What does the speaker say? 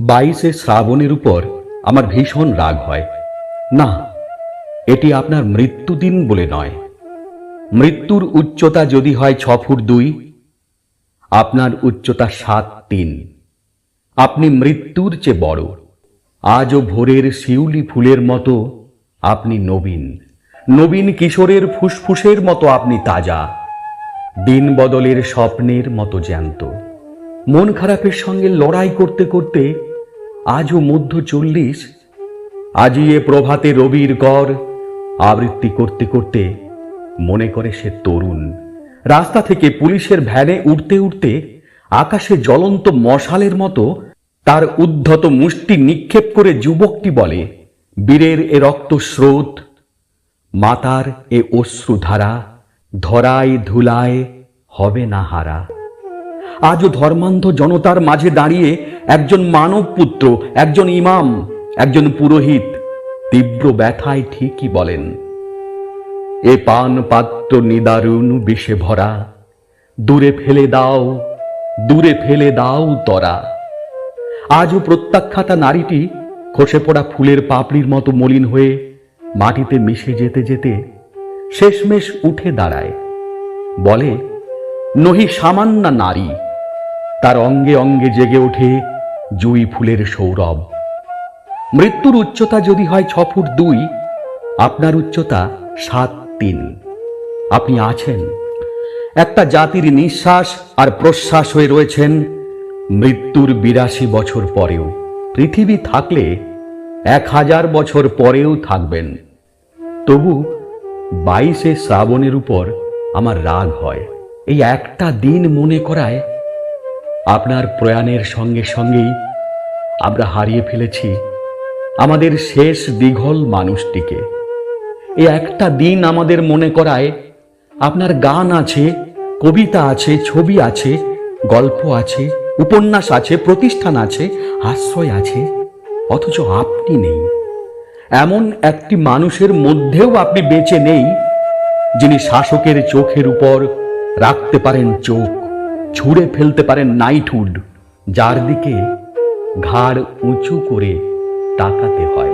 22শে শ্রাবণের উপর আমার ভীষণ রাগ হয়। না, এটি আপনার মৃত্যুদিন বলে নয়। মৃত্যুর উচ্চতা যদি হয় 6 ফুট 2, আপনার উচ্চতা 7-3। আপনি মৃত্যুর চেয়ে বড়। আজও ভোরের শিউলি ফুলের মতো আপনি নবীন, নবীন কিশোরের ফুসফুসের মতো আপনি তাজা, দিন বদলের স্বপ্নের মতো জ্যান্ত। মন খারাপের সঙ্গে লড়াই করতে করতে আজও মধ্য 40। আজই এ প্রভাতে রবির কর আবৃত্তি করতে করতে মনে করে সে তরুণ। রাস্তা থেকে পুলিশের ভ্যানে উঠতে উঠতে আকাশে জ্বলন্ত মশালের মতো তার উদ্ধত মুষ্টি নিক্ষেপ করে যুবকটি বলে, বীরের এ রক্ত স্রোত, মাতার এ অশ্রুধারা, ধরায় ধুলায় হবে না হারা। আজও ধর্মান্ধ জনতার মাঝে দাঁড়িয়ে একজন মানব পুত্র, একজন ইমাম, একজন পুরোহিত তীব্র ব্যথায় ঠিকই বলেন, এ পান পাত্র নিদারুণ বিষে ভরা, দূরে ফেলে দাও, দূরে ফেলে দাও তরা। আজও প্রত্যাখ্যাতা নারীটি খসে পড়া ফুলের পাপড়ির মতো মলিন হয়ে মাটিতে মিশে যেতে যেতে শেষমেশ উঠে দাঁড়ায়, বলে, নহি সামান্যা নারী। তার অঙ্গে অঙ্গে জেগে ওঠে জুঁই ফুলের সৌরভ। মৃত্যুর উচ্চতা যদি হয় 6 ফুট 2, আপনার উচ্চতা 7-3। আপনি আছেন, একটা জাতির নিঃশ্বাস আর প্রশ্বাস হয়ে রয়েছেন মৃত্যুর 82 বছর পরেও। পৃথিবী থাকলে 1000 বছর পরেও থাকবেন। তবু 22শে শ্রাবণের উপর আমার রাগ হয়। এই একটা দিন মনে করায় আপনার প্রয়াণের সঙ্গে সঙ্গেই আমরা হারিয়ে ফেলেছি আমাদের শেষ দীঘল মানুষটিকে। এই একটা দিন আমাদের মনে করায় আপনার গান আছে, কবিতা আছে, ছবি আছে, গল্প আছে, উপন্যাস আছে, প্রতিষ্ঠান আছে, আশ্রয় আছে, অথচ আপনি নেই। এমন একটি মানুষের মধ্যেও আপনি বেঁচে নেই যিনি শাসকের চোখের উপর রাখতে পারেন চোখ, ছুঁড়ে ফেলতে পারেন নাইটহুড, যার দিকে ঘাড় উঁচু করে তাকাতে হয়।